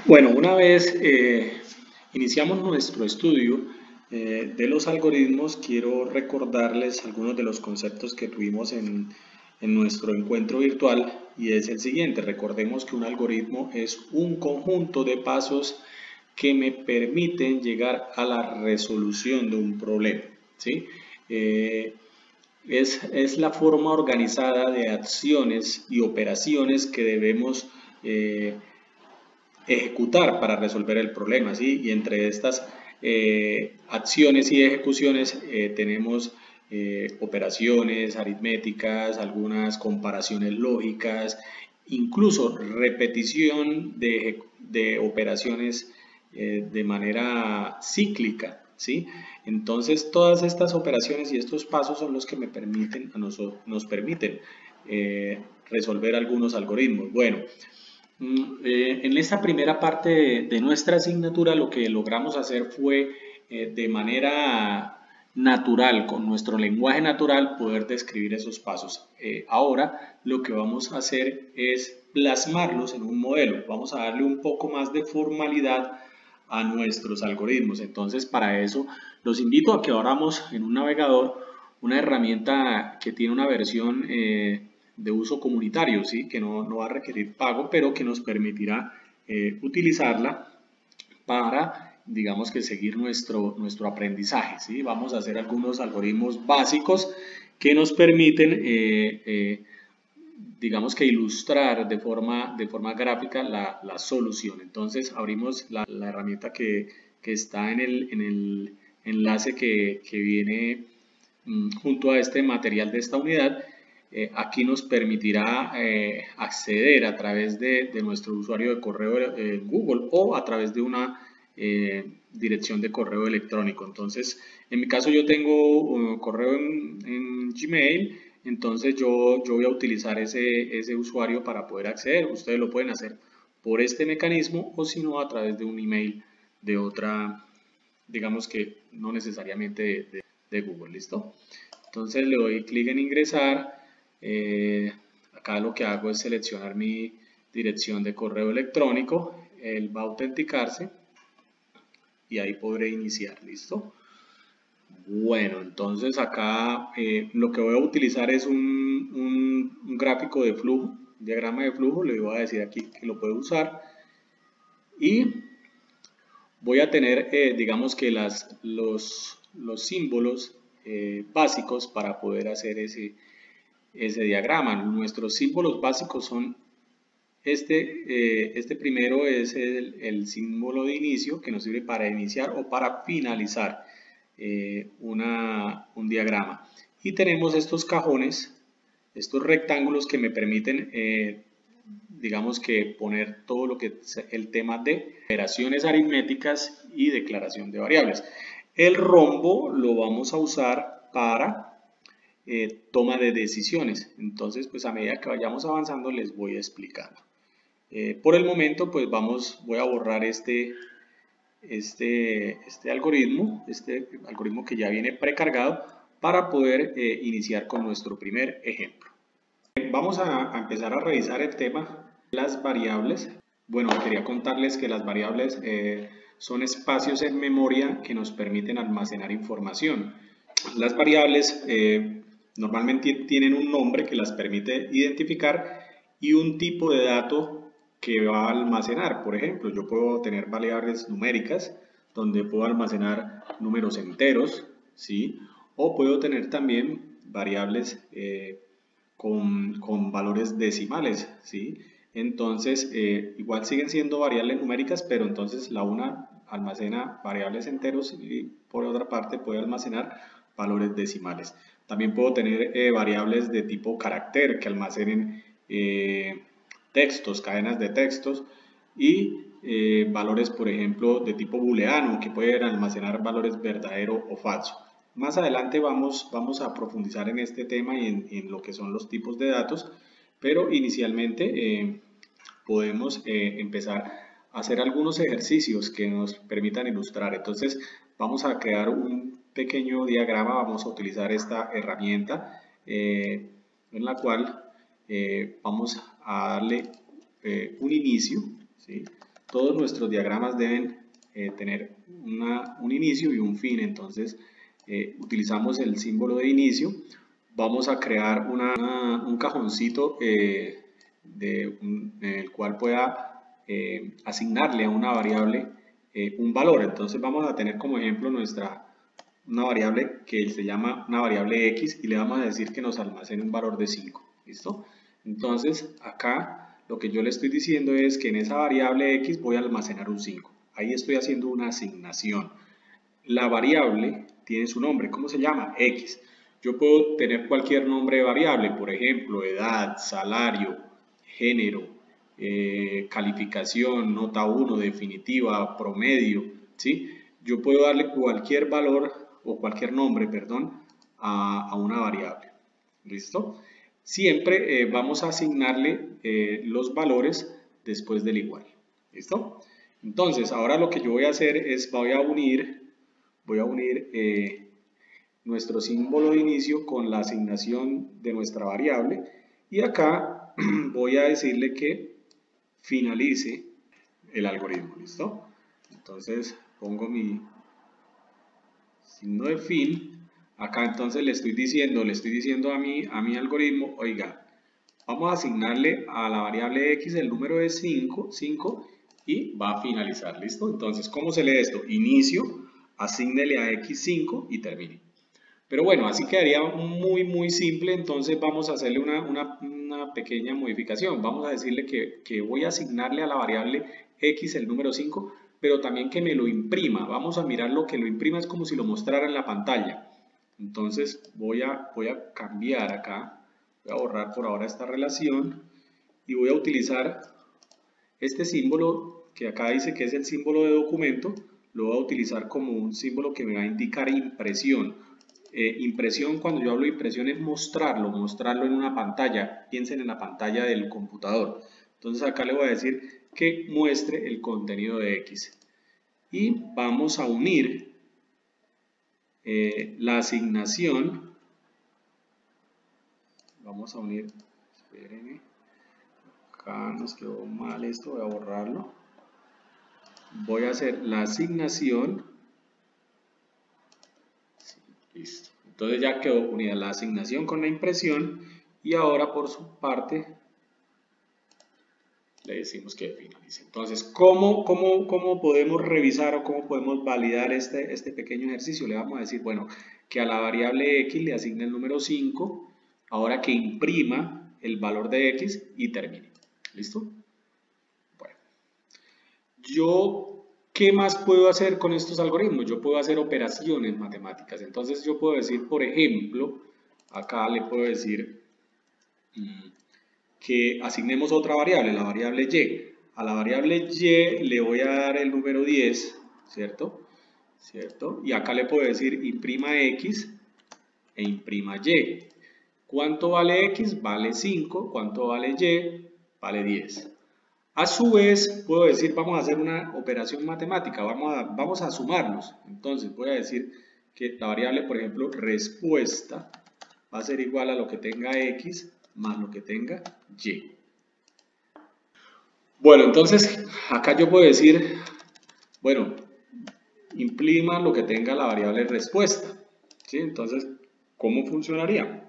Bueno, una vez iniciamos nuestro estudio de los algoritmos, quiero recordarles algunos de los conceptos que tuvimos en nuestro encuentro virtual y es el siguiente. Recordemos que un algoritmo es un conjunto de pasos que me permiten llegar a la resolución de un problema, ¿sí? Eh, es la forma organizada de acciones y operaciones que debemos ejecutar para resolver el problema, ¿sí? Y entre estas acciones y ejecuciones tenemos operaciones aritméticas, algunas comparaciones lógicas, incluso repetición de operaciones de manera cíclica, ¿sí? Entonces, todas estas operaciones y estos pasos son los que nos permiten resolver algunos algoritmos. Bueno, en esta primera parte de nuestra asignatura lo que logramos hacer fue de manera natural, con nuestro lenguaje natural, poder describir esos pasos. Ahora lo que vamos a hacer es plasmarlos en un modelo. Vamos a darle un poco más de formalidad a nuestros algoritmos. Entonces, para eso los invito a que abramos en un navegador una herramienta que tiene una versión de uso comunitario, ¿sí? Que no va a requerir pago, pero que nos permitirá utilizarla para, digamos que seguir nuestro aprendizaje, ¿sí? Vamos a hacer algunos algoritmos básicos que nos permiten, digamos que ilustrar de forma gráfica la solución. Entonces abrimos la herramienta que está en el enlace que viene junto a este material de esta unidad. Aquí nos permitirá acceder a través de nuestro usuario de correo Google o a través de una dirección de correo electrónico. Entonces, en mi caso yo tengo un correo en Gmail, entonces yo voy a utilizar ese usuario para poder acceder. Ustedes lo pueden hacer por este mecanismo o si no a través de un email de otra, digamos que no necesariamente de Google, ¿listo? Entonces le doy clic en ingresar. Acá lo que hago es seleccionar mi dirección de correo electrónico. Él va a autenticarse y ahí podré iniciar, ¿listo? Bueno, entonces acá lo que voy a utilizar es un gráfico de flujo, un diagrama de flujo. Le voy a decir aquí que lo puedo usar y voy a tener, digamos que los símbolos básicos para poder hacer ese diagrama. Nuestros símbolos básicos son este primero es el símbolo de inicio que nos sirve para iniciar o para finalizar un diagrama. Y tenemos estos cajones, estos rectángulos que me permiten, digamos que poner todo lo que es el tema de operaciones aritméticas y declaración de variables. El rombo lo vamos a usar para toma de decisiones. Entonces, pues a medida que vayamos avanzando les voy explicando. Por el momento, pues voy a borrar este algoritmo que ya viene precargado para poder iniciar con nuestro primer ejemplo. Vamos a empezar a revisar el tema de las variables. Bueno, quería contarles que las variables son espacios en memoria que nos permiten almacenar información. Las variables normalmente tienen un nombre que las permite identificar y un tipo de dato que va a almacenar. Por ejemplo, yo puedo tener variables numéricas donde puedo almacenar números enteros, ¿sí? O puedo tener también variables con valores decimales, ¿sí? Entonces, igual siguen siendo variables numéricas, pero entonces la una almacena variables enteros y por otra parte puede almacenar valores decimales. También puedo tener variables de tipo carácter que almacenen textos, cadenas de textos y valores, por ejemplo, de tipo booleano que pueden almacenar valores verdadero o falso. Más adelante vamos a profundizar en este tema y en lo que son los tipos de datos, pero inicialmente podemos empezar a hacer algunos ejercicios que nos permitan ilustrar. Entonces vamos a crear un pequeño diagrama, vamos a utilizar esta herramienta en la cual vamos a darle un inicio, ¿sí? todos nuestros diagramas deben tener un inicio y un fin. Entonces utilizamos el símbolo de inicio. Vamos a crear un cajoncito en el cual pueda asignarle a una variable un valor. Entonces vamos a tener como ejemplo una variable que se llama una variable X y le vamos a decir que nos almacene un valor de 5. ¿Listo? Entonces acá lo que yo le estoy diciendo es que en esa variable X voy a almacenar un 5. Ahí estoy haciendo una asignación. La variable tiene su nombre. ¿Cómo se llama? X. Yo puedo tener cualquier nombre de variable, por ejemplo, edad, salario, género, calificación, nota 1, definitiva, promedio, ¿sí? Yo puedo darle cualquier valor o cualquier nombre, perdón, a una variable. ¿Listo? Siempre vamos a asignarle los valores después del igual. ¿Listo? Entonces, ahora lo que yo voy a hacer es, voy a unir nuestro símbolo de inicio con la asignación de nuestra variable y acá voy a decirle que finalice el algoritmo. ¿Listo? Entonces pongo mi signo de fin. Acá entonces le estoy diciendo a mi algoritmo, oiga, vamos a asignarle a la variable X el número de 5 y va a finalizar. ¿Listo? Entonces, ¿cómo se lee esto? Inicio, asígnele a X 5 y termine. Pero bueno, así quedaría muy simple. Entonces vamos a hacerle una pequeña modificación. Vamos a decirle que voy a asignarle a la variable X el número 5, pero también que me lo imprima. Vamos a mirar lo que lo imprima, es como si lo mostrara en la pantalla. Entonces voy a cambiar acá, voy a borrar por ahora esta relación y voy a utilizar este símbolo que acá dice que es el símbolo de documento. Lo voy a utilizar como un símbolo que me va a indicar impresión. Impresión, cuando yo hablo de impresión, es mostrarlo en una pantalla. Piensen en la pantalla del computador. Entonces acá le voy a decir que muestre el contenido de X. Y vamos a unir la asignación. Vamos a unir, espérenme, acá nos quedó mal esto, voy a borrarlo. Voy a hacer la asignación. Sí, listo. Entonces ya quedó unida la asignación con la impresión y ahora por su parte le decimos que finalice. Entonces, ¿cómo podemos revisar o cómo podemos validar este pequeño ejercicio? Le vamos a decir, bueno, que a la variable X le asigne el número 5, ahora que imprima el valor de X y termine. ¿Listo? Bueno, ¿qué más puedo hacer con estos algoritmos? Yo puedo hacer operaciones matemáticas. Entonces yo puedo decir, por ejemplo, acá le puedo decir que asignemos otra variable, la variable y. A la variable y le voy a dar el número 10, ¿cierto? Y acá le puedo decir imprima x e imprima y. ¿Cuánto vale x? Vale 5. ¿Cuánto vale y? Vale 10. A su vez, puedo decir, vamos a hacer una operación matemática, vamos a sumarlos. Entonces, voy a decir que la variable, por ejemplo, respuesta, va a ser igual a lo que tenga x más lo que tenga y. Bueno, entonces, acá yo puedo decir, bueno, imprima lo que tenga la variable respuesta. ¿Sí? Entonces, ¿cómo funcionaría?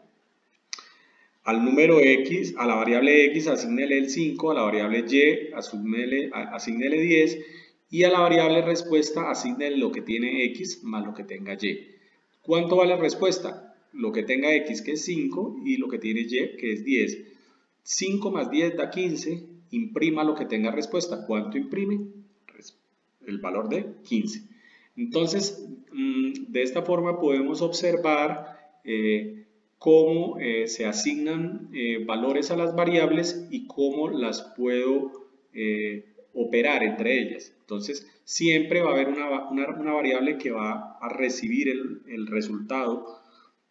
Al número X, a la variable X, asígnele el 5, a la variable Y, asígnele 10 y a la variable respuesta, asígnele lo que tiene X más lo que tenga Y. ¿Cuánto vale la respuesta? Lo que tenga X, que es 5, y lo que tiene Y, que es 10. 5 más 10 da 15, imprima lo que tenga respuesta. ¿Cuánto imprime? El valor de 15. Entonces, de esta forma podemos observar cómo se asignan valores a las variables y cómo las puedo operar entre ellas. Entonces, siempre va a haber una variable que va a recibir el resultado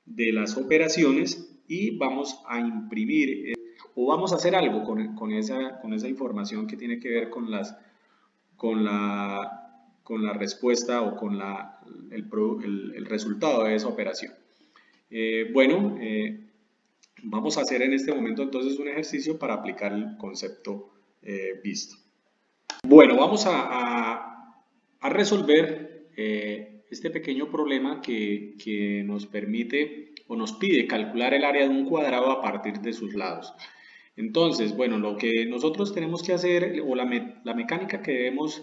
de las operaciones y vamos a imprimir o vamos a hacer algo con esa información que tiene que ver con la respuesta o con el resultado de esa operación. Bueno, vamos a hacer en este momento entonces un ejercicio para aplicar el concepto visto. Bueno, vamos a resolver este pequeño problema que nos permite o nos pide calcular el área de un cuadrado a partir de sus lados. Entonces, bueno, lo que nosotros tenemos que hacer o la mecánica que debemos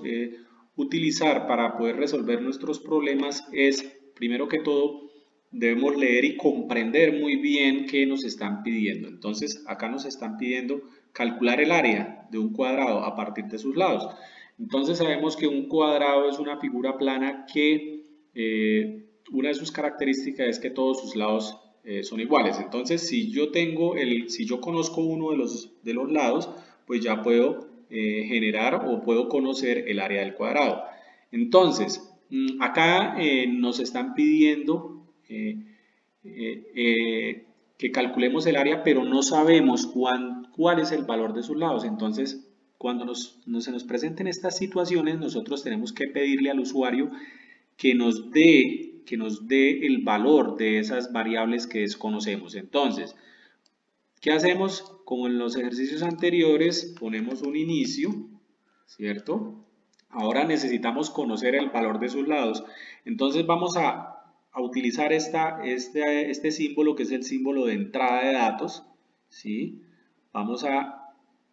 utilizar para poder resolver nuestros problemas es, primero que todo, debemos leer y comprender muy bien qué nos están pidiendo. Entonces, acá nos están pidiendo calcular el área de un cuadrado a partir de sus lados. Entonces, sabemos que un cuadrado es una figura plana que una de sus características es que todos sus lados son iguales. Entonces, si yo conozco uno de los lados, pues ya puedo generar o puedo conocer el área del cuadrado. Entonces, acá nos están pidiendo que calculemos el área, pero no sabemos cuál es el valor de sus lados. Entonces, cuando se nos presenten estas situaciones, nosotros tenemos que pedirle al usuario que nos dé el valor de esas variables que desconocemos. Entonces, ¿qué hacemos? Como en los ejercicios anteriores, ponemos un inicio, ¿cierto? Ahora necesitamos conocer el valor de sus lados. Entonces vamos a utilizar este símbolo que es el símbolo de entrada de datos, ¿sí? Vamos a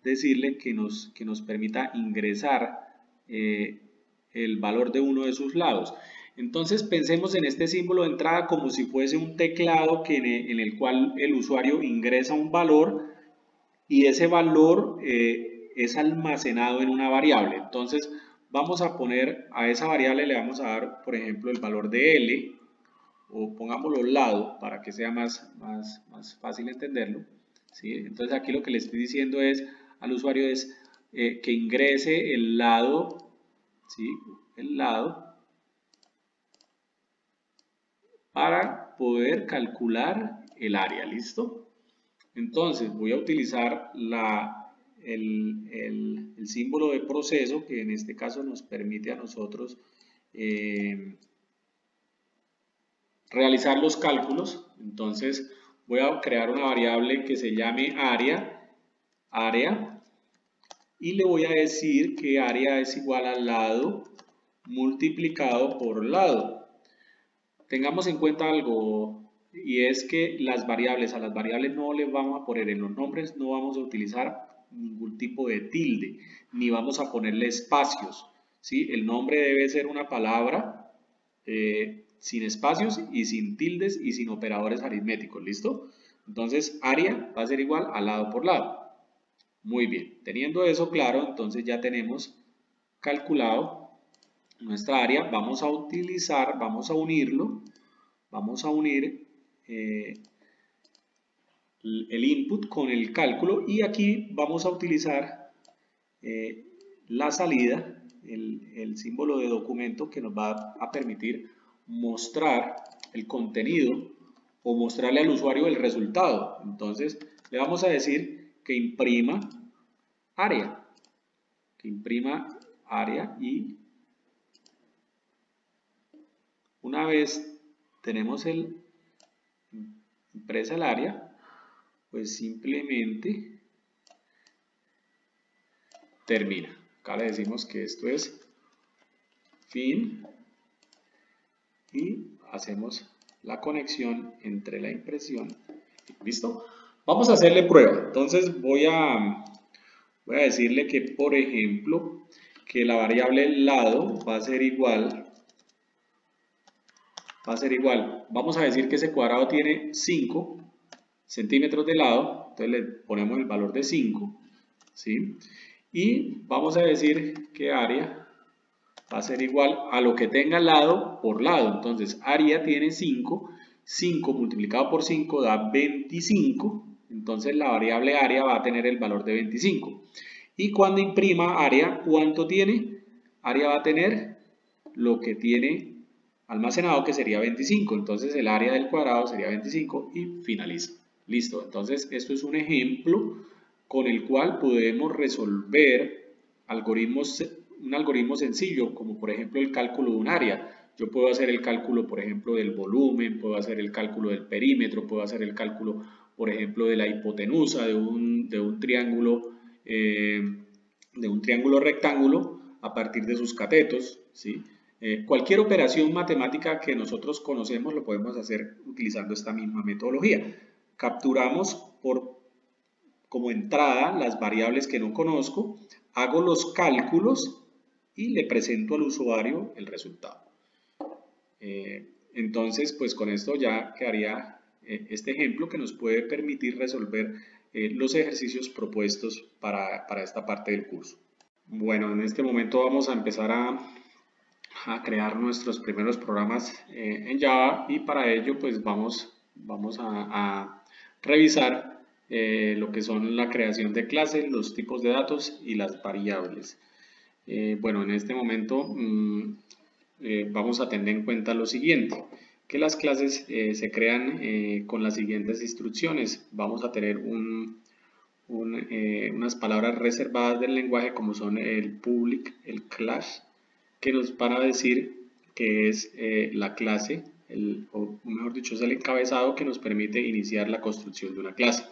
decirle que nos permita ingresar el valor de uno de sus lados. Entonces pensemos en este símbolo de entrada como si fuese un teclado en el cual el usuario ingresa un valor y ese valor es almacenado en una variable. Entonces vamos a poner a esa variable, le vamos a dar por ejemplo el valor de L, o pongámoslo lado para que sea más fácil entenderlo, ¿sí? Entonces aquí lo que le estoy diciendo es al usuario es que ingrese el lado, ¿sí? El lado para poder calcular el área, ¿listo? Entonces voy a utilizar el símbolo de proceso que en este caso nos permite a nosotros realizar los cálculos. Entonces voy a crear una variable que se llame área, y le voy a decir que área es igual al lado multiplicado por lado. Tengamos en cuenta algo, y es que a las variables no les vamos a poner en los nombres, no vamos a utilizar ningún tipo de tilde, ni vamos a ponerle espacios, ¿sí? El nombre debe ser una palabra sin espacios y sin tildes y sin operadores aritméticos, ¿listo? Entonces, área va a ser igual a lado por lado. Muy bien, teniendo eso claro, entonces ya tenemos calculado nuestra área. Vamos a unir el input con el cálculo, y aquí vamos a utilizar la salida, el símbolo de documento que nos va a permitir mostrar el contenido o mostrarle al usuario el resultado. Entonces le vamos a decir que imprima área, y una vez tenemos impresa el área, pues simplemente termina. Acá le decimos que esto es fin y hacemos la conexión entre la impresión. ¿Listo? Vamos a hacerle prueba. Entonces voy a decirle que, por ejemplo, que la variable lado va a ser igual. Vamos a decir que ese cuadrado tiene 5 centímetros de lado, entonces le ponemos el valor de 5, ¿sí? Y vamos a decir que área va a ser igual a lo que tenga lado por lado. Entonces área tiene 5, 5 multiplicado por 5 da 25, entonces la variable área va a tener el valor de 25. Y cuando imprima área, ¿cuánto tiene? Área va a tener lo que tiene almacenado, que sería 25, entonces el área del cuadrado sería 25 y finaliza. Listo, entonces esto es un ejemplo con el cual podemos resolver un algoritmo sencillo, como por ejemplo el cálculo de un área. Yo puedo hacer el cálculo, por ejemplo, del volumen, puedo hacer el cálculo del perímetro, puedo hacer el cálculo, por ejemplo, de la hipotenusa de un triángulo rectángulo, a partir de sus catetos, ¿sí? Cualquier operación matemática que nosotros conocemos lo podemos hacer utilizando esta misma metodología. Capturamos como entrada las variables que no conozco, hago los cálculos y le presento al usuario el resultado. Entonces, pues con esto ya quedaría este ejemplo que nos puede permitir resolver los ejercicios propuestos para esta parte del curso. Bueno, en este momento vamos a empezar a crear nuestros primeros programas en Java, y para ello pues vamos a revisar lo que son la creación de clases, los tipos de datos y las variables. Bueno, en este momento vamos a tener en cuenta lo siguiente, que las clases se crean con las siguientes instrucciones. Vamos a tener unas palabras reservadas del lenguaje, como son el public, el class, que nos van a decir que es la clase, o mejor dicho, es el encabezado que nos permite iniciar la construcción de una clase.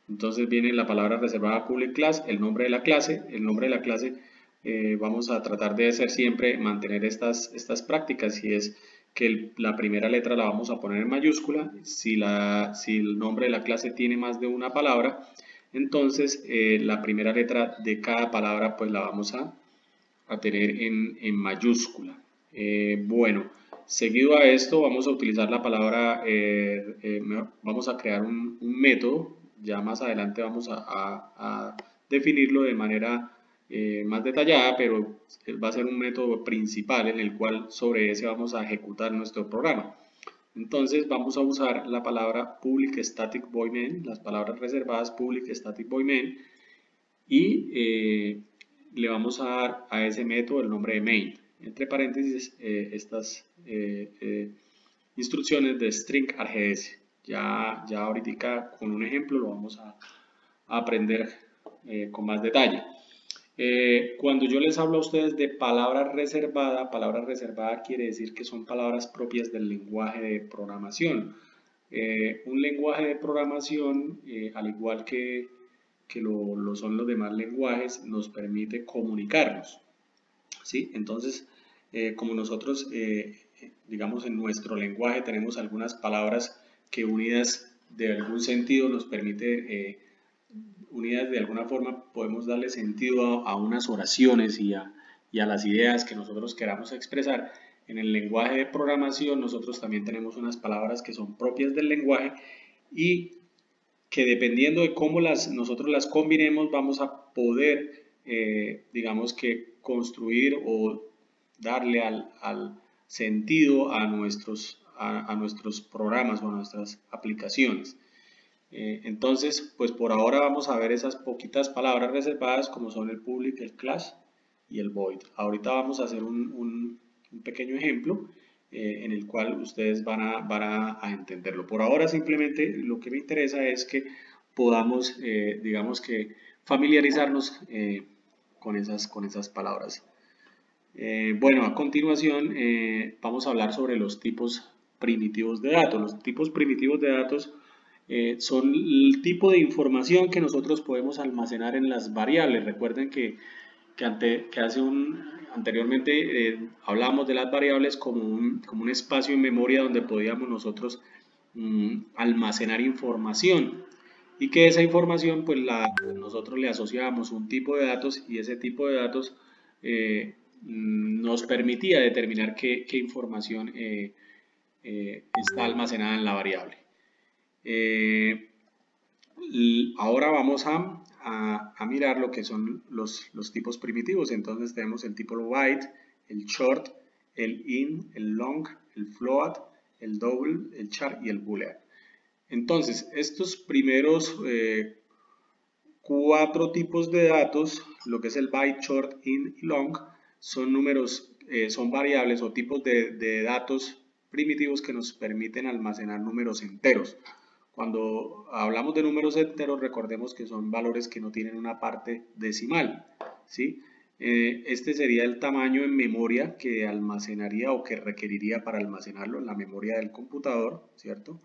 Entonces viene la palabra reservada public class, el nombre de la clase. El nombre de la clase vamos a tratar de hacer siempre, mantener estas prácticas, y es que la primera letra la vamos a poner en mayúscula. Si el nombre de la clase tiene más de una palabra, entonces la primera letra de cada palabra pues la vamos a tener en mayúscula. Bueno, seguido a esto vamos a utilizar la palabra, vamos a crear un método. Ya más adelante vamos a definirlo de manera más detallada, pero va a ser un método principal en el cual sobre ese vamos a ejecutar nuestro programa. Entonces vamos a usar la palabra public static void main, las palabras reservadas public static void main, y le vamos a dar a ese método el nombre de main. Entre paréntesis, estas instrucciones de string args. Ya ahorita con un ejemplo lo vamos a aprender con más detalle. Cuando yo les hablo a ustedes de palabra reservada quiere decir que son palabras propias del lenguaje de programación. Un lenguaje de programación, al igual que lo son los demás lenguajes, nos permite comunicarnos, ¿sí? Entonces, como nosotros, digamos, en nuestro lenguaje tenemos algunas palabras que unidas de algún sentido nos permite, unidas de alguna forma, podemos darle sentido a unas oraciones y a las ideas que nosotros queramos expresar. En el lenguaje de programación nosotros también tenemos unas palabras que son propias del lenguaje, y que dependiendo de cómo nosotros las combinemos vamos a poder, digamos que construir o darle al sentido a nuestros programas o a nuestras aplicaciones. Entonces, pues por ahora vamos a ver esas poquitas palabras reservadas, como son el public, el class y el void. Ahorita vamos a hacer un pequeño ejemplo en el cual ustedes van a entenderlo. Por ahora simplemente lo que me interesa es que podamos, digamos que, familiarizarnos con esas palabras. Bueno, a continuación vamos a hablar sobre los tipos primitivos de datos. Los tipos primitivos de datos son el tipo de información que nosotros podemos almacenar en las variables. Recuerden que anteriormente hablamos de las variables como un espacio en memoria donde podíamos nosotros almacenar información, y que esa información pues nosotros le asociábamos un tipo de datos, y ese tipo de datos nos permitía determinar qué información está almacenada en la variable. Ahora vamos a mirar lo que son los tipos primitivos. Entonces tenemos el tipo byte, el short, el int, el long, el float, el double, el char y el boolean. Entonces estos primeros 4 tipos de datos, lo que es el byte, short, int y long, son números, son variables o tipos de datos primitivos que nos permiten almacenar números enteros. Cuando hablamos de números enteros, recordemos que son valores que no tienen una parte decimal, ¿sí? Este sería el tamaño en memoria que almacenaría o que requeriría para almacenarlo en la memoria del computador, ¿cierto?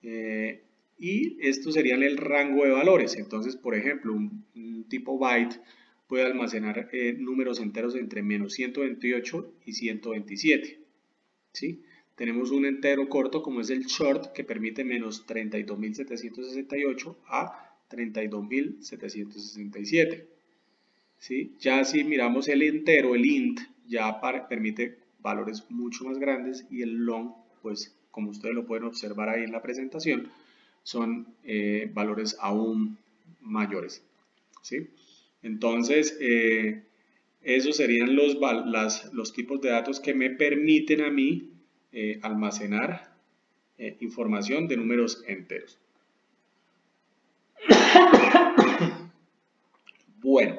Y estos serían el rango de valores. Entonces, por ejemplo, un tipo byte puede almacenar números enteros entre menos 128 y 127, ¿sí? Tenemos un entero corto como es el short que permite menos 32.768 a 32.767, ¿sí? Ya si miramos el entero, el int, ya permite valores mucho más grandes, y el long, pues como ustedes lo pueden observar ahí en la presentación, son valores aún mayores, ¿sí? Entonces, esos serían los tipos de datos que me permiten a mí almacenar información de números enteros. Bueno,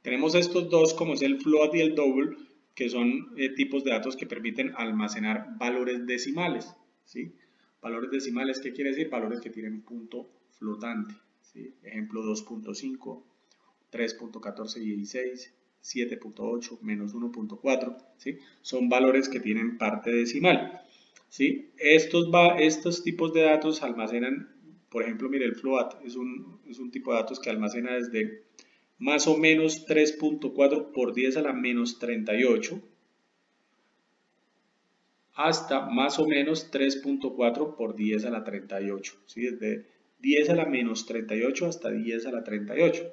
tenemos estos dos, como es el float y el double, que son tipos de datos que permiten almacenar valores decimales, ¿sí? Valores decimales, ¿qué quiere decir? Valores que tienen punto flotante, ¿sí? Ejemplo 2.5, 3.1416, 7.8, menos 1.4, ¿sí? Son valores que tienen parte decimal, ¿sí? Estos tipos de datos almacenan, por ejemplo, mire, el float es un tipo de datos que almacena desde más o menos 3.4 por 10 a la menos 38 hasta más o menos 3.4 por 10 a la 38, ¿sí? Desde 10 a la menos 38 hasta 10 a la 38.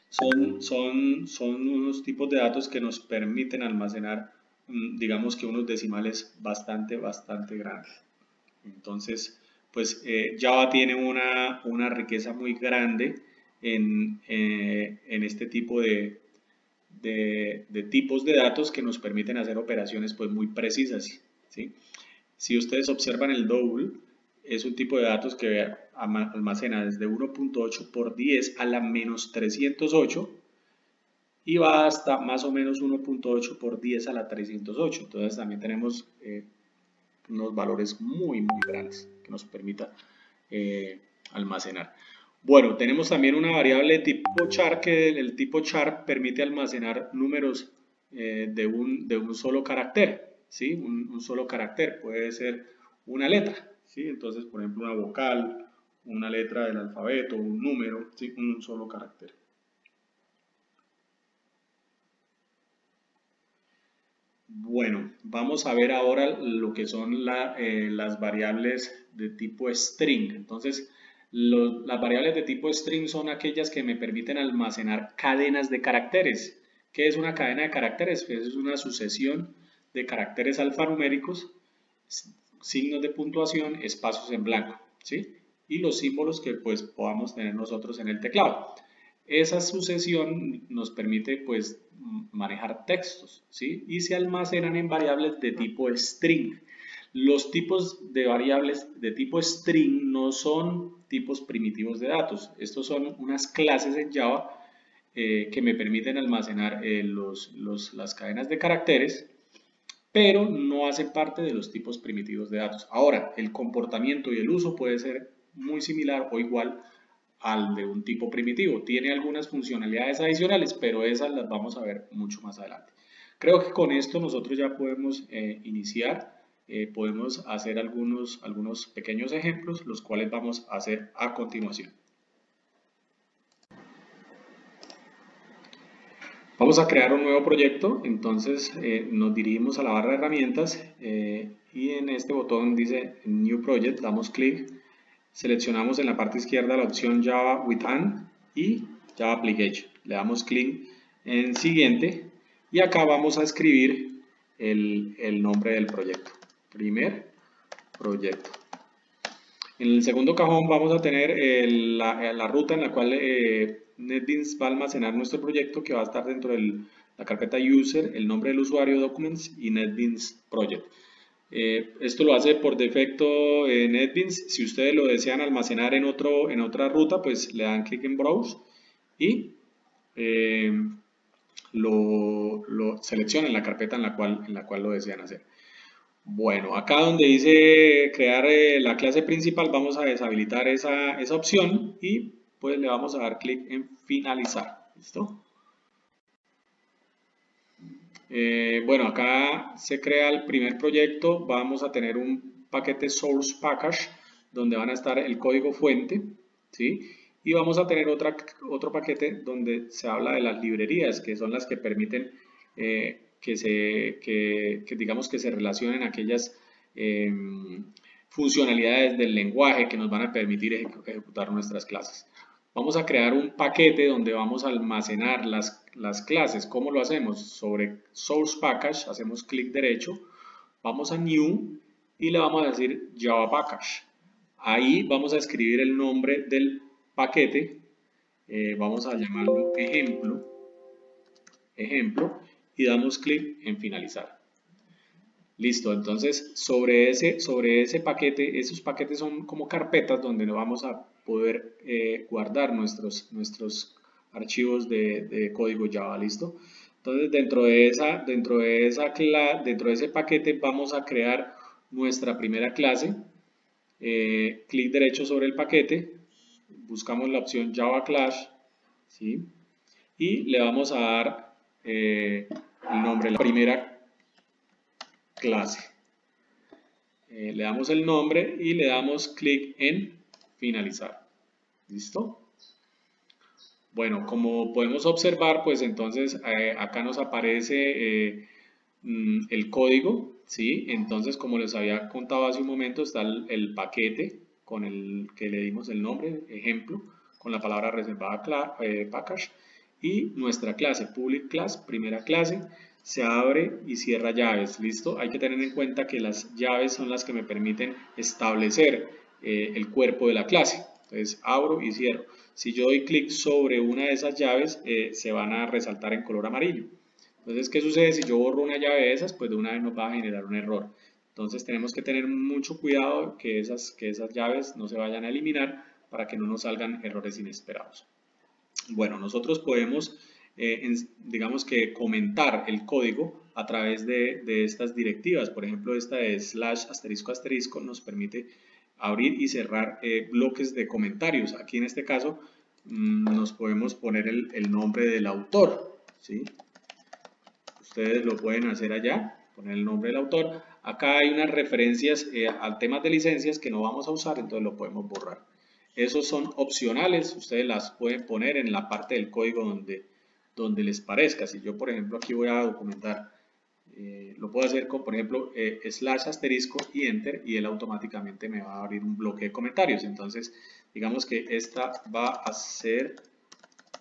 Son unos tipos de datos que nos permiten almacenar, digamos que unos decimales bastante grandes. Entonces, pues Java tiene una riqueza muy grande en este tipo de tipos de datos que nos permiten hacer operaciones pues muy precisas, ¿sí? Si ustedes observan el double, es un tipo de datos que almacena desde 1.8 por 10 a la menos 308 y va hasta más o menos 1.8 por 10 a la 308. Entonces también tenemos unos valores muy grandes que nos permita almacenar. Bueno, tenemos también una variable de tipo char, que el tipo char permite almacenar números de un solo carácter, ¿sí? Un solo carácter, puede ser una letra, ¿sí? Entonces, por ejemplo, una vocal, una letra del alfabeto, un número, ¿sí? Un solo carácter. Bueno, vamos a ver ahora lo que son las variables de tipo string. Entonces, las variables de tipo string son aquellas que me permiten almacenar cadenas de caracteres. ¿Qué es una cadena de caracteres? Pues es una sucesión de caracteres alfanuméricos, signos de puntuación, espacios en blanco, ¿sí? Y los símbolos que pues podamos tener nosotros en el teclado. Esa sucesión nos permite pues manejar textos, ¿sí? Y se almacenan en variables de tipo string. Los tipos de variables de tipo string no son tipos primitivos de datos. Estos son unas clases en Java que me permiten almacenar las cadenas de caracteres, pero no hacen parte de los tipos primitivos de datos. Ahora, el comportamiento y el uso puede ser muy similar o igual al de un tipo primitivo. Tiene algunas funcionalidades adicionales, pero esas las vamos a ver mucho más adelante. Creo que con esto nosotros ya podemos iniciar, podemos hacer algunos pequeños ejemplos, los cuales vamos a hacer a continuación. Vamos a crear un nuevo proyecto, entonces nos dirigimos a la barra de herramientas y en este botón dice New Project, damos clic. Seleccionamos en la parte izquierda la opción Java with and y Java Application. Le damos clic en siguiente y acá vamos a escribir el nombre del proyecto. Primer proyecto. En el segundo cajón vamos a tener la ruta en la cual NetBeans va a almacenar nuestro proyecto, que va a estar dentro de la carpeta User, el nombre del usuario, Documents y NetBeans Project. Esto lo hace por defecto NetBeans. Si ustedes lo desean almacenar en otra ruta, pues le dan clic en Browse y lo seleccionan la carpeta en la cual lo desean hacer. Bueno, acá donde dice crear la clase principal, vamos a deshabilitar esa opción y pues le vamos a dar clic en finalizar. ¿Listo? Bueno, acá se crea el primer proyecto. Vamos a tener un paquete source package donde van a estar el código fuente, ¿sí? Y vamos a tener otro paquete donde se habla de las librerías, que son las que permiten digamos que se relacionen aquellas funcionalidades del lenguaje que nos van a permitir ejecutar nuestras clases. Vamos a crear un paquete donde vamos a almacenar las clases. ¿Cómo lo hacemos? Sobre Source Package, hacemos clic derecho, vamos a New y le vamos a decir Java Package. Ahí vamos a escribir el nombre del paquete, vamos a llamarlo ejemplo, y damos clic en finalizar. Listo, entonces sobre ese paquete, esos paquetes son como carpetas donde vamos a poder guardar nuestros archivos de código Java, ¿listo? Entonces dentro de ese paquete vamos a crear nuestra primera clase, clic derecho sobre el paquete, buscamos la opción Java Class, ¿sí? Y le vamos a dar el nombre de la primera clase. Le damos el nombre y le damos clic en finalizar. ¿Listo? Bueno, como podemos observar, pues entonces acá nos aparece el código, ¿sí? Entonces, como les había contado hace un momento, está el paquete con el que le dimos el nombre, ejemplo, con la palabra reservada package, y nuestra clase, public class, primera clase, se abre y cierra llaves, ¿listo? Hay que tener en cuenta que las llaves son las que me permiten establecer el cuerpo de la clase. Entonces abro y cierro. Si yo doy clic sobre una de esas llaves, se van a resaltar en color amarillo. Entonces, ¿qué sucede? Si yo borro una llave de esas, pues de una vez nos va a generar un error. Entonces tenemos que tener mucho cuidado que esas llaves no se vayan a eliminar para que no nos salgan errores inesperados. Bueno, nosotros podemos, digamos que comentar el código a través de estas directivas. Por ejemplo, esta de /** nos permite abrir y cerrar bloques de comentarios. Aquí en este caso nos podemos poner el nombre del autor, ¿sí? Ustedes lo pueden hacer allá, poner el nombre del autor. Acá hay unas referencias a temas de licencias que no vamos a usar, entonces lo podemos borrar. Esos son opcionales, ustedes las pueden poner en la parte del código donde les parezca. Si yo, por ejemplo, aquí voy a documentar, lo puedo hacer con, por ejemplo, / y enter, y él automáticamente me va a abrir un bloque de comentarios. Entonces, digamos que esta va a ser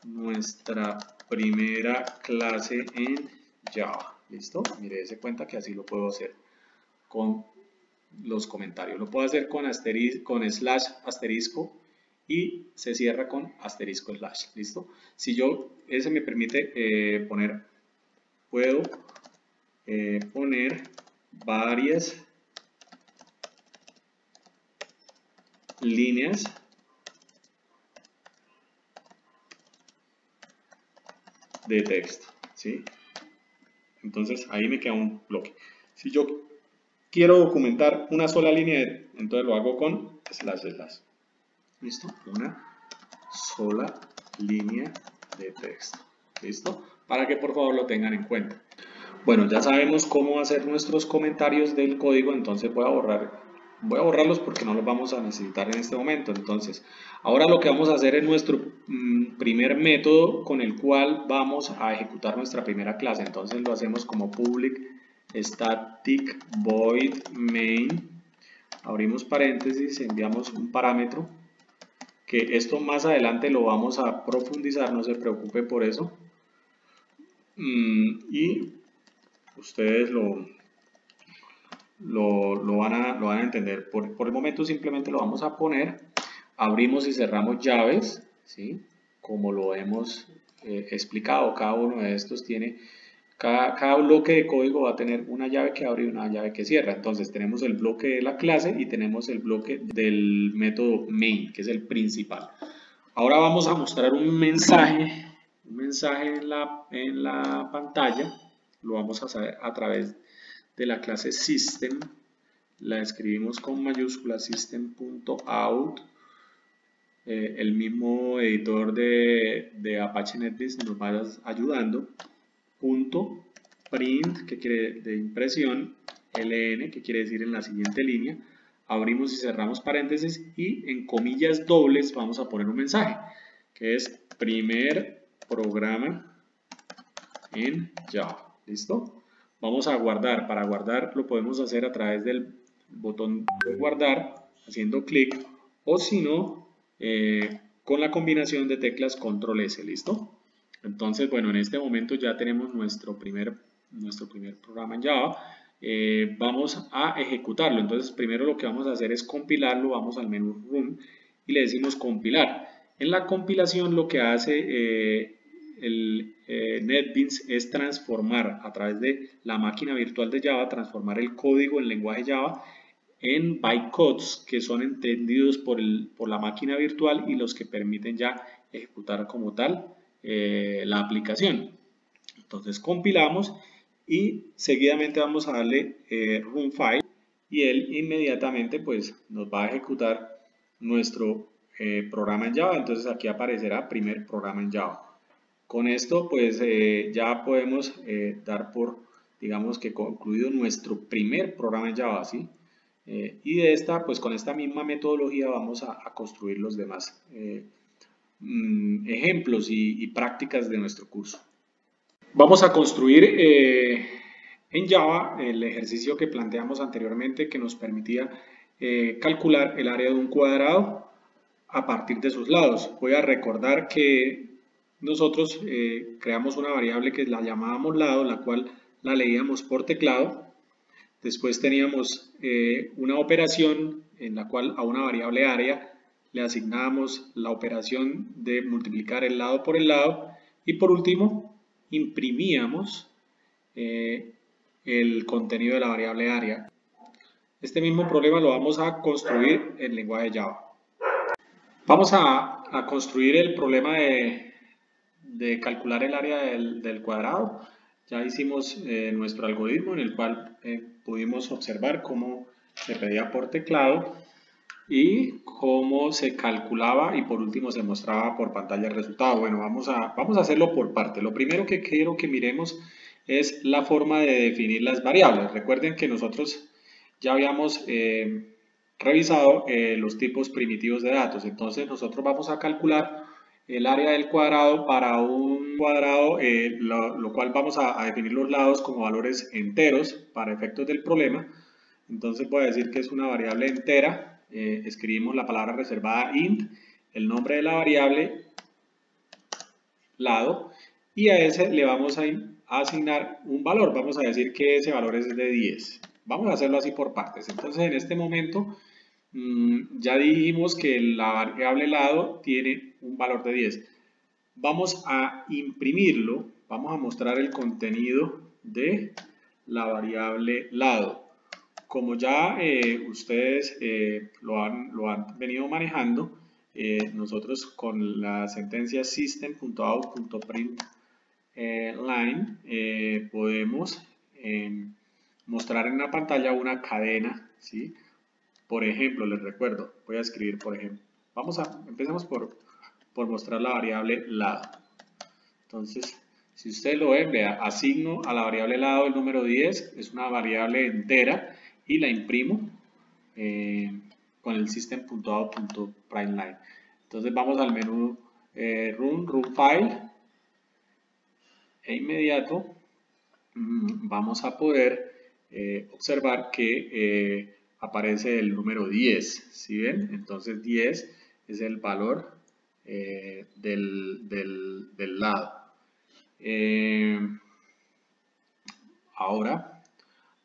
nuestra primera clase en Java. ¿Listo? Mire, dése cuenta que así lo puedo hacer con los comentarios. Lo puedo hacer con /* y se cierra con */. ¿Listo? Si yo, ese me permite puedo poner varias líneas de texto, ¿sí? Entonces ahí me queda un bloque. Si yo quiero documentar una sola línea, entonces lo hago con //. ¿Listo? Una sola línea de texto. ¿Listo? Para que por favor lo tengan en cuenta. Bueno, ya sabemos cómo hacer nuestros comentarios del código, entonces voy a borrarlos porque no los vamos a necesitar en este momento. Entonces, ahora lo que vamos a hacer es nuestro primer método con el cual vamos a ejecutar nuestra primera clase. Entonces lo hacemos como public static void main, abrimos paréntesis, enviamos un parámetro, que esto más adelante lo vamos a profundizar, no se preocupe por eso, y ustedes lo van a entender. Por el momento simplemente lo vamos a poner, abrimos y cerramos llaves, ¿sí? Como lo hemos explicado, cada uno de estos tiene, cada bloque de código va a tener una llave que abre y una llave que cierra. Entonces tenemos el bloque de la clase y tenemos el bloque del método main, que es el principal. Ahora vamos a mostrar un mensaje en la pantalla. Lo vamos a hacer a través de la clase system. La escribimos con mayúsculas, system.out. El mismo editor de Apache NetBeans nos va ayudando. Punto print, que quiere de impresión, ln, que quiere decir en la siguiente línea, abrimos y cerramos paréntesis y en comillas dobles vamos a poner un mensaje que es primer programa en Java. ¿Listo? Vamos a guardar. Para guardar lo podemos hacer a través del botón de guardar haciendo clic o si no con la combinación de teclas control S. ¿Listo? Entonces, bueno, en este momento ya tenemos nuestro primer programa en Java. Vamos a ejecutarlo. Entonces, primero lo que vamos a hacer es compilarlo. Vamos al menú Run y le decimos compilar. En la compilación lo que hace NetBeans es transformar a través de la máquina virtual de Java, transformar el código en lenguaje Java en bytecodes que son entendidos por la máquina virtual y los que permiten ya ejecutar como tal la aplicación. Entonces compilamos y seguidamente vamos a darle run file y él inmediatamente pues nos va a ejecutar nuestro programa en Java. Entonces aquí aparecerá primer programa en Java. Con esto pues ya podemos dar por, digamos que concluido nuestro primer programa en Java, ¿sí? Y de esta, pues con esta misma metodología vamos a construir los demás ejemplos y prácticas de nuestro curso. Vamos a construir en Java el ejercicio que planteamos anteriormente que nos permitía calcular el área de un cuadrado a partir de sus lados. Voy a recordar que nosotros creamos una variable que la llamábamos lado, la cual la leíamos por teclado. Después teníamos una operación en la cual a una variable área le asignábamos la operación de multiplicar el lado por el lado y por último imprimíamos el contenido de la variable área. Este mismo problema lo vamos a construir en lenguaje Java. Vamos a construir el problema de calcular el área del cuadrado. Ya hicimos nuestro algoritmo en el cual pudimos observar cómo se pedía por teclado y cómo se calculaba y por último se mostraba por pantalla el resultado. Bueno, vamos a hacerlo por parte. Lo primero que quiero que miremos es la forma de definir las variables. Recuerden que nosotros ya habíamos revisado los tipos primitivos de datos. Entonces nosotros vamos a calcular el área del cuadrado para un cuadrado, lo cual vamos a definir los lados como valores enteros para efectos del problema. Entonces voy a decir que es una variable entera. Escribimos la palabra reservada int, el nombre de la variable lado y a ese le vamos a asignar un valor. Vamos a decir que ese valor es de 10. Vamos a hacerlo así por partes. Entonces en este momento ya dijimos que la variable lado tiene un valor de 10. Vamos a imprimirlo, vamos a mostrar el contenido de la variable lado. Como ya ustedes lo han venido manejando, nosotros con la sentencia system.out.println podemos mostrar en la pantalla una cadena, ¿sí? Por ejemplo, les recuerdo, voy a escribir, por ejemplo, empecemos por mostrar la variable lado. Entonces, si ustedes lo ven, vea, asigno a la variable lado el número 10, es una variable entera y la imprimo con el system.out.println. Entonces vamos al menú run file e inmediato vamos a poder observar que aparece el número 10, ¿sí ven? Entonces 10 es el valor del lado. Ahora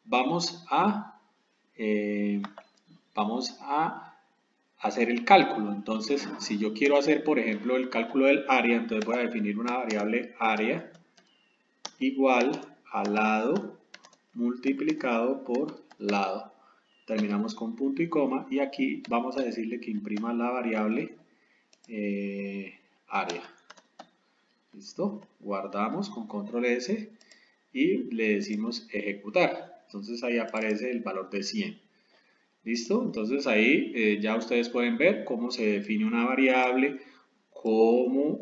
vamos a hacer el cálculo. Entonces, si yo quiero hacer, por ejemplo, el cálculo del área, entonces voy a definir una variable área igual a lado multiplicado por lado. Terminamos con punto y coma y aquí vamos a decirle que imprima la variable área. ¿Listo? Guardamos con control S y le decimos ejecutar. Entonces ahí aparece el valor de 100. ¿Listo? Entonces ahí ya ustedes pueden ver cómo se define una variable, cómo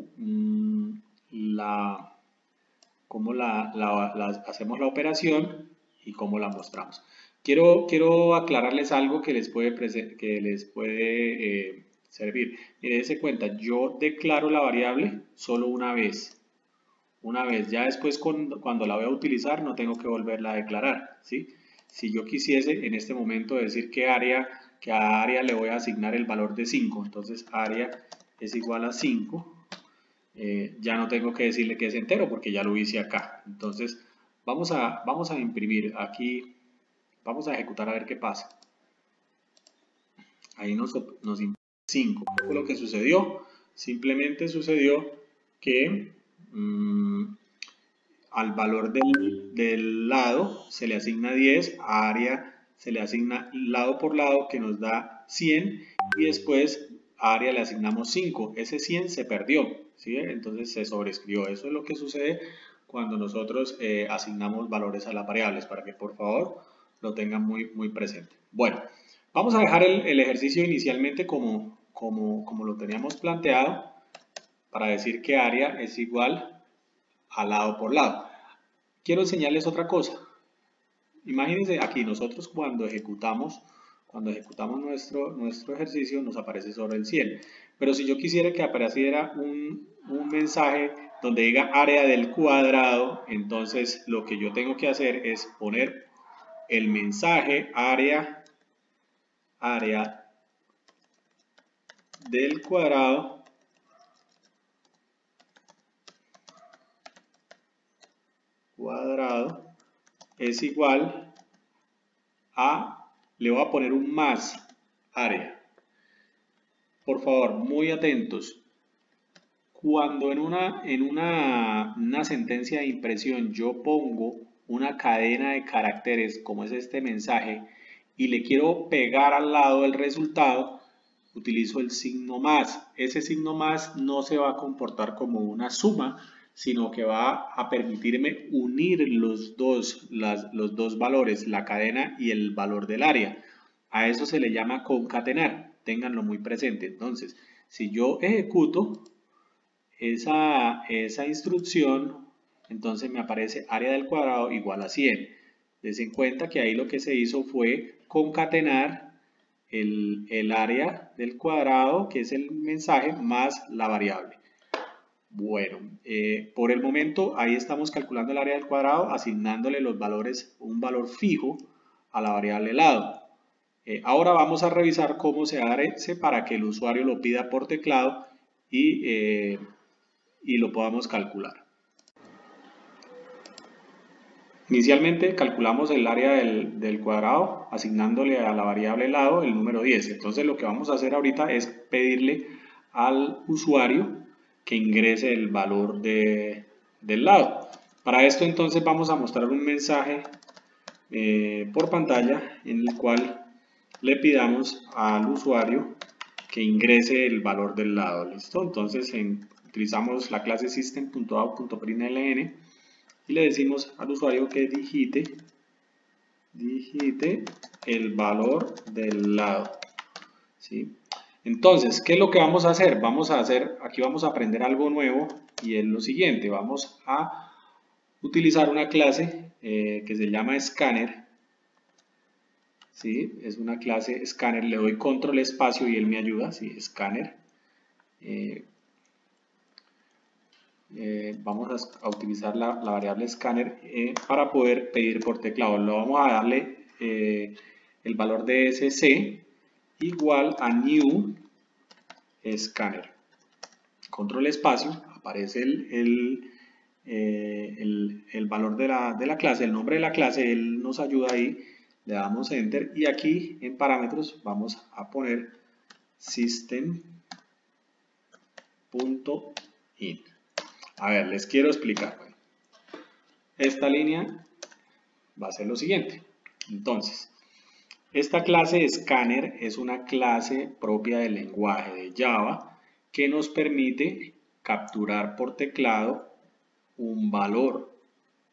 hacemos la operación y cómo la mostramos. Quiero aclararles algo que les puede, servir. Mire, dése cuenta, yo declaro la variable solo una vez. Una vez, ya después cuando la voy a utilizar no tengo que volverla a declarar, ¿sí? Si yo quisiese en este momento decir que a área le voy a asignar el valor de 5, entonces área es igual a 5, ya no tengo que decirle que es entero porque ya lo hice acá. Entonces vamos a imprimir aquí, vamos a ejecutar a ver qué pasa. Ahí nos imprime 5. ¿Qué fue lo que sucedió? Simplemente sucedió que al valor del lado se le asigna 10, a área se le asigna lado por lado que nos da 100 y después a área le asignamos 5. Ese 100 se perdió, ¿sí? Entonces se sobreescribió. Eso es lo que sucede cuando nosotros asignamos valores a las variables, para que por favor lo tengan muy presente. Bueno, vamos a dejar el ejercicio inicialmente como lo teníamos planteado, para decir que área es igual a lado por lado. Quiero enseñarles otra cosa. Imagínense aquí, nosotros cuando ejecutamos nuestro ejercicio nos aparece sobre el 100. Pero si yo quisiera que apareciera un mensaje donde diga área del cuadrado, entonces lo que yo tengo que hacer es poner el mensaje área del cuadrado es igual a, le voy a poner un más área. Por favor, muy atentos. Cuando en una sentencia de impresión yo pongo una cadena de caracteres como es este mensaje y le quiero pegar al lado el resultado, utilizo el signo más. Ese signo más no se va a comportar como una suma, sino que va a permitirme unir los dos valores, la cadena y el valor del área. A eso se le llama concatenar, ténganlo muy presente. Entonces, si yo ejecuto esa instrucción, entonces me aparece área del cuadrado igual a 100. Dense en cuenta que ahí lo que se hizo fue concatenar el área del cuadrado, que es el mensaje, más la variable. Bueno, por el momento ahí estamos calculando el área del cuadrado, asignándole los valores, un valor fijo a la variable lado. Ahora vamos a revisar cómo se hace para que el usuario lo pida por teclado y lo podamos calcular. Inicialmente calculamos el área del cuadrado asignándole a la variable lado el número 10. Entonces lo que vamos a hacer ahorita es pedirle al usuario que ingrese el valor del lado. Para esto entonces vamos a mostrar un mensaje por pantalla en el cual le pidamos al usuario que ingrese el valor del lado. ¿Listo? Entonces utilizamos la clase system.out.println y le decimos al usuario que digite el valor del lado, ¿sí? Entonces, ¿qué es lo que vamos a hacer? Aquí vamos a aprender algo nuevo y es lo siguiente. Vamos a utilizar una clase que se llama scanner, ¿sí? Es una clase scanner, le doy control espacio y él me ayuda, ¿sí? Scanner. Vamos a utilizar la variable scanner para poder pedir por teclado. Lo vamos a darle el valor de sc igual a new scanner. Control espacio, aparece el valor de la clase, el nombre de la clase, él nos ayuda ahí, le damos enter y aquí en parámetros vamos a poner system.in. A ver, les quiero explicar. Bueno, esta línea va a ser lo siguiente. Entonces, esta clase scanner es una clase propia del lenguaje de Java que nos permite capturar por teclado un valor,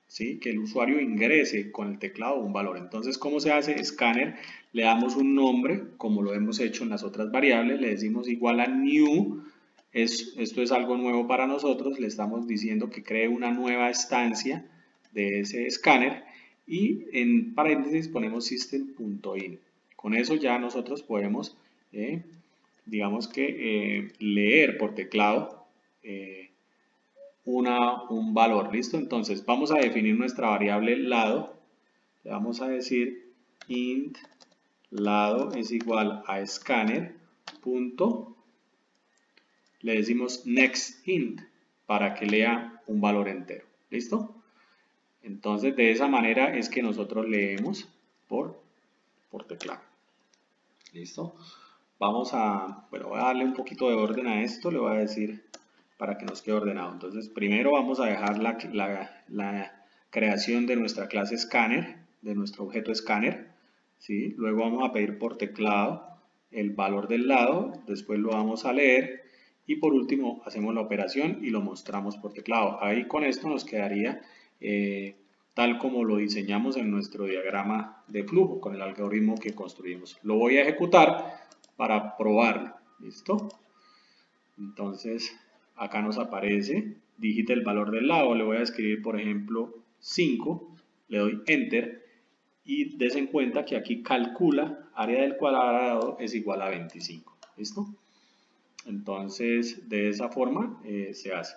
¿sí? Que el usuario ingrese con el teclado un valor. Entonces, ¿cómo se hace? Scanner, le damos un nombre, como lo hemos hecho en las otras variables, le decimos igual a new. Esto es algo nuevo para nosotros, le estamos diciendo que cree una nueva estancia de ese escáner y en paréntesis ponemos system.in. Con eso ya nosotros podemos, digamos que leer por teclado un valor. ¿Listo? Entonces vamos a definir nuestra variable lado. Le vamos a decir int lado es igual a scanner punto, le decimos next int para que lea un valor entero. ¿Listo? Entonces de esa manera es que nosotros leemos por teclado. ¿Listo? Vamos a, bueno, voy a darle un poquito de orden a esto, le voy a decir para que nos quede ordenado. Entonces primero vamos a dejar la creación de nuestra clase scanner, de nuestro objeto scanner, ¿sí? Luego vamos a pedir por teclado el valor del lado, después lo vamos a leer y por último hacemos la operación y lo mostramos por teclado. Ahí con esto nos quedaría tal como lo diseñamos en nuestro diagrama de flujo con el algoritmo que construimos. Lo voy a ejecutar para probarlo. ¿Listo? Entonces acá nos aparece, digita el valor del lado, le voy a escribir por ejemplo 5, le doy enter y des en cuenta que aquí calcula área del cuadrado es igual a 25. ¿Listo? Entonces de esa forma se hace.